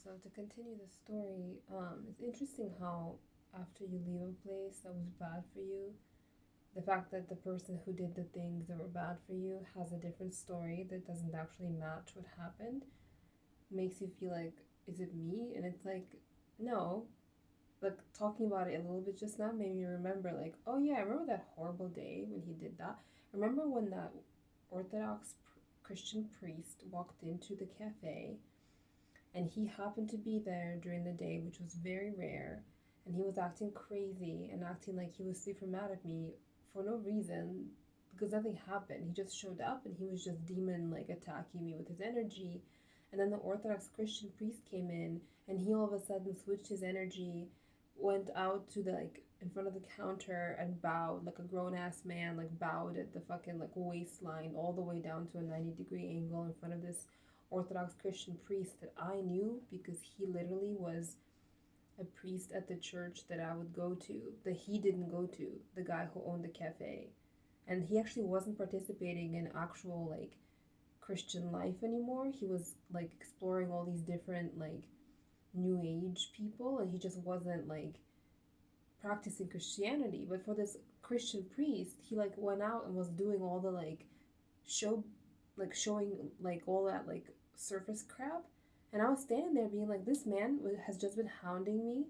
So to continue the story, it's interesting how after you leave a place that was bad for you, the fact that the person who did the things that were bad for you has a different story that doesn't actually match what happened makes you feel like, is it me? And it's like, no. Like talking about it a little bit just now made me remember, like, oh yeah, I remember that horrible day when he did that. Remember when that Orthodox Christian priest walked into the cafe and he happened to be there during the day, which was very rare, and he was acting crazy and acting like he was super mad at me for no reason because nothing happened. He just showed up and he was just demon like attacking me with his energy. And then the Orthodox Christian priest came in and he all of a sudden switched his energy, went out to the like in front of the counter and bowed like a grown ass man, like bowed at the fucking like waistline all the way down to a 90-degree angle in front of this Orthodox Christian priest that I knew because he literally was a priest at the church that I would go to, that he didn't go to, the guy who owned the cafe. And he actually wasn't participating in actual like Christian life anymore. He was like exploring all these different like new age people and he just wasn't like practicing Christianity. But for this Christian priest, he like went out and was doing all the like show showing like all that like surface crap, and I was standing there being like, this man has just been hounding me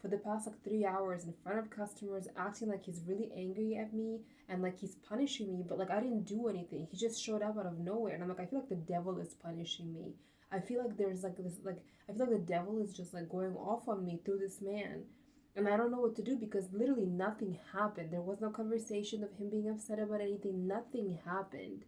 for the past like 3 hours in front of customers, acting like he's really angry at me and like he's punishing me, but like I didn't do anything. He just showed up out of nowhere, and I'm like, I feel like the devil is punishing me. I feel like there's like this like I feel like the devil is just like going off on me through this man. And I don't know what to do because literally nothing happened. There was no conversation of him being upset about anything. Nothing happened,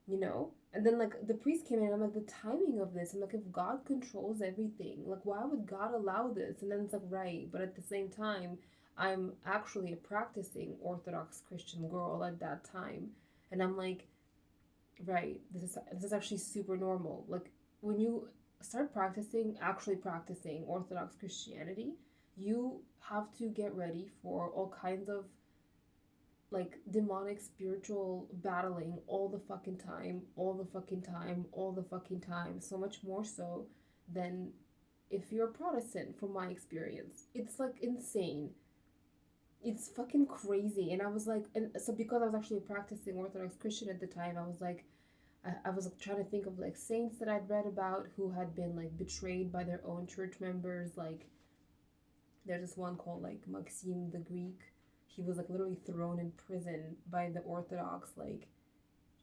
you know? And then like the priest came in and I'm like, the timing of this, I'm like, if God controls everything, like why would God allow this? And then it's like, right, but at the same time, I'm actually a practicing Orthodox Christian girl at that time. And I'm like, right, this is actually super normal. Like when you start practicing, actually practicing Orthodox Christianity, you have to get ready for all kinds of like demonic spiritual battling all the fucking time, all the fucking time, all the fucking time. So much more so than if you're a Protestant, from my experience. It's like insane. It's fucking crazy. And I was like, and so because I was actually a practicing Orthodox Christian at the time, I was like, I was like, trying to think of like saints that I'd read about who had been like betrayed by their own church members. Like there's this one called like Maxime the Greek. He was like literally thrown in prison by the Orthodox like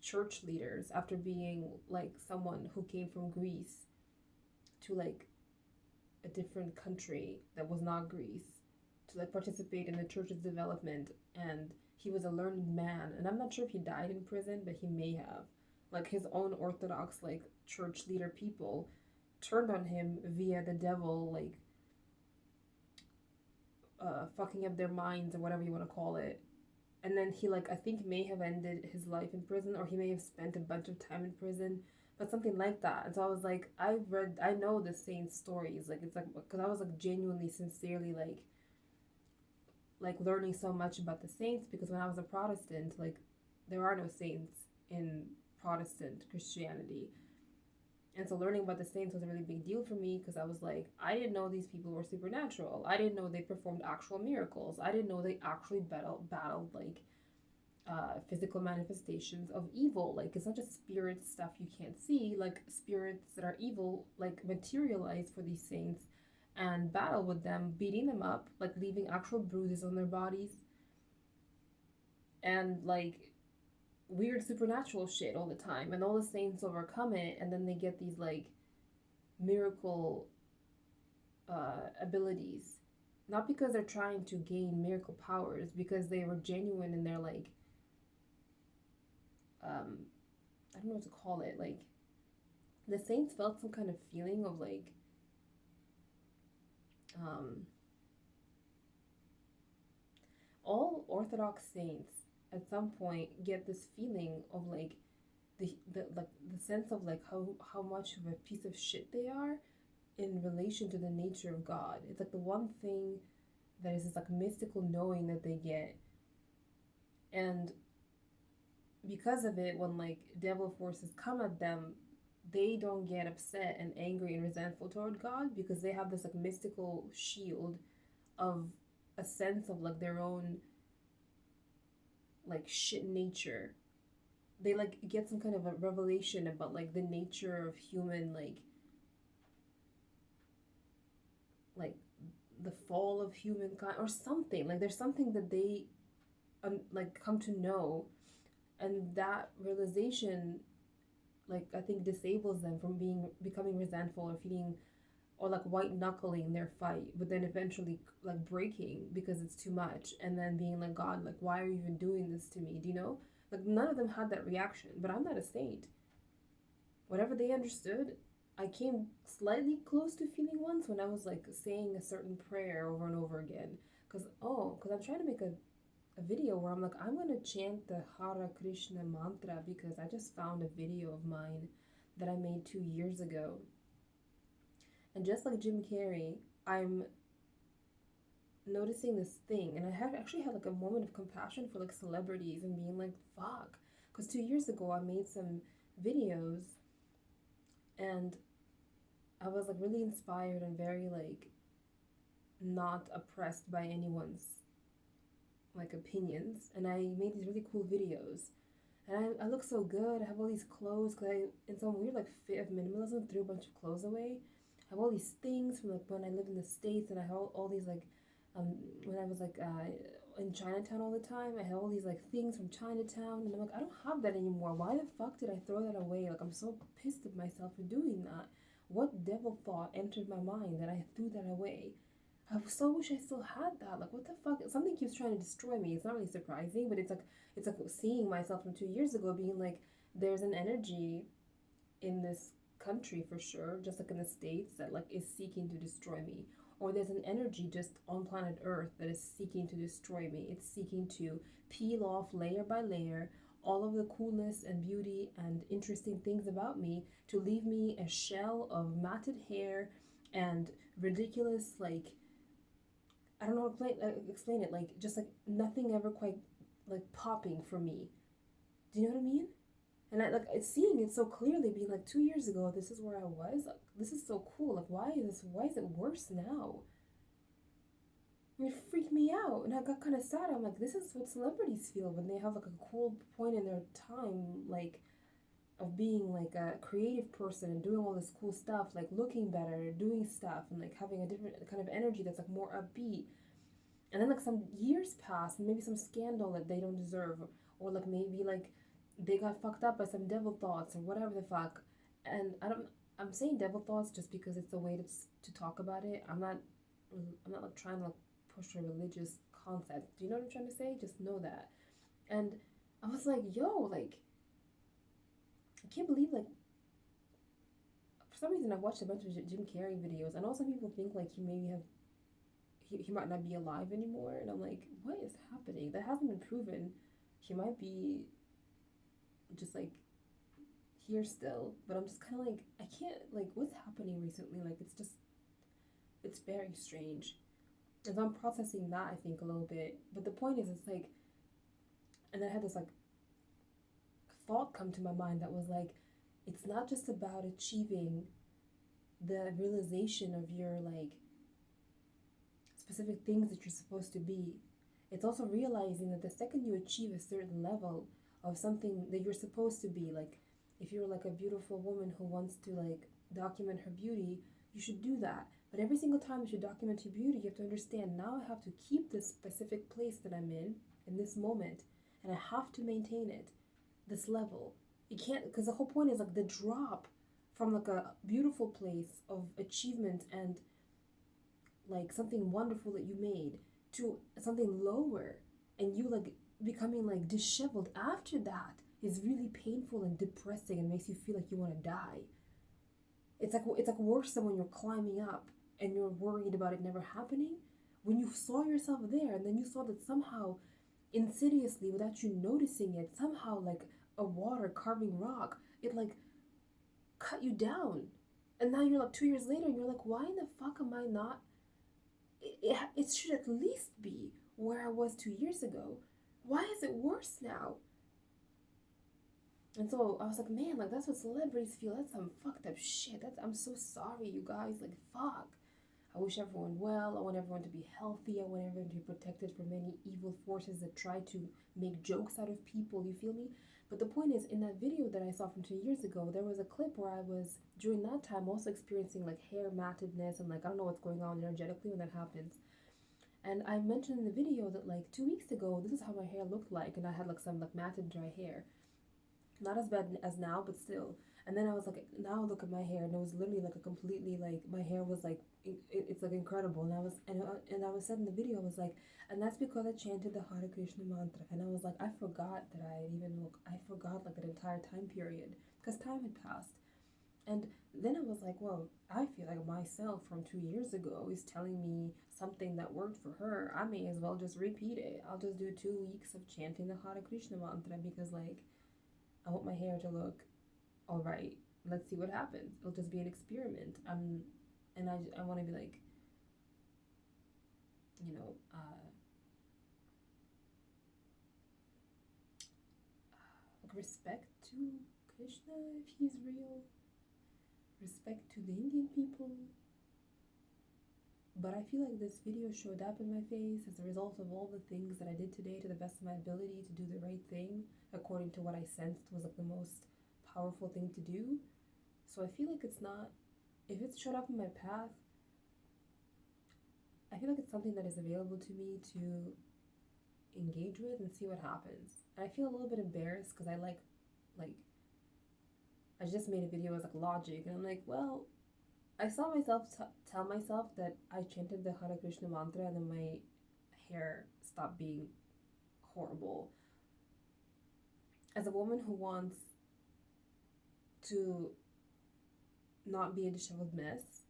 church leaders after being like someone who came from Greece to like a different country that was not Greece to like participate in the church's development. And he was a learned man, and I'm not sure if he died in prison, but he may have. Like his own Orthodox like church leader people turned on him via the devil, like fucking up their minds or whatever you want to call it. And then he like I think may have ended his life in prison, or he may have spent a bunch of time in prison, but something like that. And so I was like, I know the saints stories, like it's like because I was like genuinely sincerely like learning so much about the saints, because when I was a Protestant, like there are no saints in Protestant Christianity. And so learning about the saints was a really big deal for me, because I was like, I didn't know these people were supernatural. I didn't know they performed actual miracles. I didn't know they actually battled like physical manifestations of evil. Like it's not just spirit stuff you can't see. Like spirits that are evil like materialize for these saints and battle with them, beating them up, like leaving actual bruises on their bodies, and like weird supernatural shit all the time. And all the saints overcome it, and then they get these like miracle abilities, not because they're trying to gain miracle powers, because they were genuine in their like um I don't know what to call it. Like the saints felt some kind of feeling of like um all Orthodox saints at some point get this feeling of like the sense of like how much of a piece of shit they are in relation to the nature of God. It's like the one thing that is this like mystical knowing that they get. And because of it, when like devil forces come at them, they don't get upset and angry and resentful toward God because they have this like mystical shield of a sense of like their own like shit nature. They like get some kind of a revelation about like the nature of human like the fall of humankind or something. Like there's something that they like come to know, and that realization like I think disables them from becoming resentful or feeling or like white knuckling their fight, but then eventually like breaking because it's too much, and then being like, God, like why are you even doing this to me? Do you know? Like none of them had that reaction, but I'm not a saint. Whatever they understood, I came slightly close to feeling once when I was like saying a certain prayer over and over again. Because I'm trying to make a video where I'm like, I'm gonna chant the Hare Krishna mantra because I just found a video of mine that I made 2 years ago. And just like Jim Carrey, I'm noticing this thing, and I have actually had like a moment of compassion for like celebrities and being like, fuck. Because 2 years ago, I made some videos and I was like really inspired and very like not oppressed by anyone's like opinions. And I made these really cool videos. And I look so good. I have all these clothes because I, in some weird like fit of minimalism, threw a bunch of clothes away. I have all these things from like when I lived in the States, and I had all these like, when I was like in Chinatown all the time, I had all these like things from Chinatown, and I'm like, I don't have that anymore. Why the fuck did I throw that away? Like I'm so pissed at myself for doing that. What devil thought entered my mind that I threw that away? I so wish I still had that. Like, what the fuck? Something keeps trying to destroy me. It's not really surprising, but it's like seeing myself from 2 years ago, being like, there's an energy in this country for sure, just like in the States, that like is seeking to destroy me. Or there's an energy just on planet Earth that is seeking to destroy me. It's seeking to peel off layer by layer all of the coolness and beauty and interesting things about me to leave me a shell of matted hair and ridiculous like I don't know how to explain it. Like just like nothing ever quite like popping for me. Do you know what I mean? And I like it's seeing it so clearly, being like 2 years ago, this is where I was. Like, this is so cool. Like why is it worse now? And it freaked me out, and I got kind of sad. I'm like, this is what celebrities feel when they have like a cool point in their time, like of being like a creative person and doing all this cool stuff, like looking better, doing stuff, and like having a different kind of energy that's like more upbeat. And then like some years pass, and maybe some scandal that they don't deserve, or like maybe like they got fucked up by some devil thoughts or whatever the fuck. And I'm saying devil thoughts just because it's a way to talk about it. I'm not like trying to like push a religious concept. Do you know what I'm trying to say? Just know that. And I was like, yo, like I can't believe like for some reason I watched a bunch of Jim Carrey videos, and also people think like he might not be alive anymore, and I'm like, what is happening? That hasn't been proven. He might be just like here still, but I'm just kind of like I can't like what's happening recently. Like it's very strange, and so I'm processing that I think a little bit. But the point is, it's like, and I had this like thought come to my mind that was like, it's not just about achieving the realization of your like specific things that you're supposed to be. It's also realizing that the second you achieve a certain level of something that you're supposed to be, like if you're like a beautiful woman who wants to like document her beauty, you should do that. But every single time that you document your beauty, you have to understand, now I have to keep this specific place that I'm in this moment, and I have to maintain it, this level. You can't, because the whole point is like the drop from like a beautiful place of achievement and like something wonderful that you made to something lower, and you like becoming like disheveled after that is really painful and depressing and makes you feel like you want to die. It's like worse than when you're climbing up and you're worried about it never happening. When you saw yourself there and then you saw that somehow insidiously, without you noticing it, somehow like a water carving rock, it like cut you down. And now you're like 2 years later and you're like, why in the fuck am I not it should at least be where I was 2 years ago. Why is it worse now? And so I was like, man, like that's what celebrities feel. That's some fucked up shit. I'm so sorry, you guys. Like, fuck. I wish everyone well. I want everyone to be healthy. I want everyone to be protected from any evil forces that try to make jokes out of people. You feel me? But the point is, in that video that I saw from 2 years ago, there was a clip where I was, during that time, also experiencing like hair mattedness and like I don't know what's going on energetically when that happens. And I mentioned in the video that like 2 weeks ago, this is how my hair looked like, and I had like some like matted dry hair. Not as bad as now, but still. And then I was like, now look at my hair, and it was literally like a completely like my hair was like it's like incredible. And I was said in the video, I was like, and that's because I chanted the Hare Krishna mantra. And I was like, I forgot that I forgot like that entire time period because time had passed. And then I was like, well, I feel like myself from 2 years ago is telling me something that worked for her. I may as well just repeat it. I'll just do 2 weeks of chanting the Hare Krishna mantra because like I want my hair to look all right. Let's see what happens. It'll just be an experiment. And I want to be like, you know, like respect to Krishna if he's real, respect to the Indian people. But I feel like this video showed up in my face as a result of all the things that I did today to the best of my ability to do the right thing according to what I sensed was like the most powerful thing to do. So I feel like it's not, if it's showed up in my path, I feel like it's something that is available to me to engage with and see what happens. And I feel a little bit embarrassed because like, I just made a video as like logic, and I'm like, well, I saw myself tell myself that I chanted the Hare Krishna mantra and then my hair stopped being horrible. As a woman who wants to not be a disheveled mess,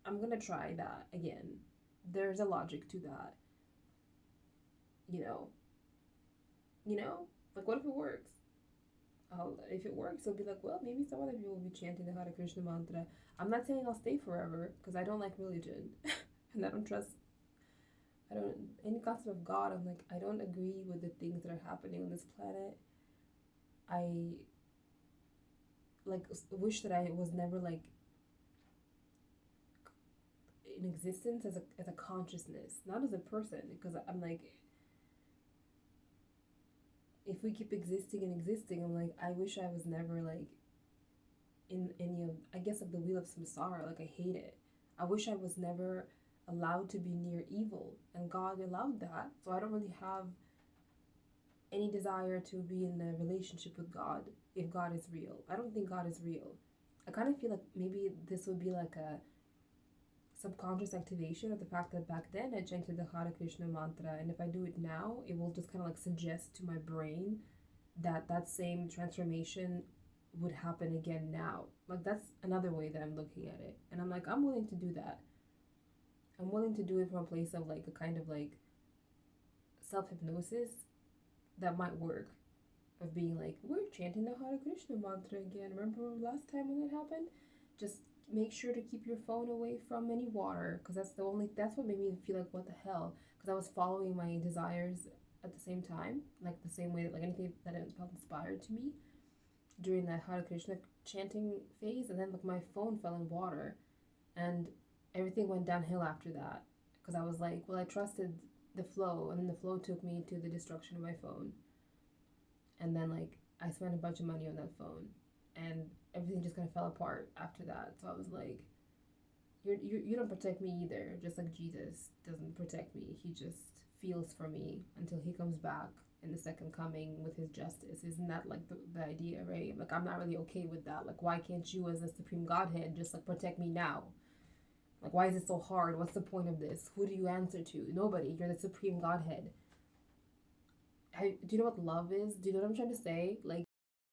I'm gonna try that again. There's a logic to that. You know, you know, like what if it works? If it works, it'll be like, well, maybe some other people will be chanting the Hare Krishna mantra. I'm not saying I'll stay forever because I don't like religion, and I don't trust. I don't any concept of God. I'm like I don't agree with the things that are happening on this planet. I like wish that I was never like in existence as a consciousness, not as a person. Because I'm like, if we keep existing and existing, I'm like, I wish I was never like in any of, I guess, like the wheel of samsara. Like I hate it. I wish I was never allowed to be near evil, and God allowed that. So I don't really have any desire to be in a relationship with God if God is real. I don't think God is real. I kind of feel like maybe this would be like a subconscious activation of the fact that back then I chanted the Hare Krishna mantra, and if I do it now, it will just kind of like suggest to my brain that that same transformation would happen again now. Like that's another way that I'm looking at it, and I'm like, I'm willing to do that. I'm willing to do it from a place of like a kind of like self hypnosis that might work. Of being like, we're chanting the Hare Krishna mantra again. Remember last time when that happened? Just make sure to keep your phone away from any water, because that's what made me feel like, what the hell? Because I was following my desires at the same time, like the same way that like anything that felt inspired to me during that Hare Krishna chanting phase, and then like my phone fell in water, and everything went downhill after that. Because I was like, well, I trusted the flow, and then the flow took me to the destruction of my phone. And then like I spent a bunch of money on that phone, and everything just kind of fell apart after that. So I was like, you don't protect me either. Just like Jesus doesn't protect me, he just feels for me until he comes back in the second coming with his justice. Isn't that like the idea, right? Like I'm not really okay with that. Like why can't you as the supreme Godhead just like protect me now? Like why is it so hard? What's the point of this? Who do you answer to? Nobody. You're the supreme Godhead. Do you know what love is? Do you know what I'm trying to say? Like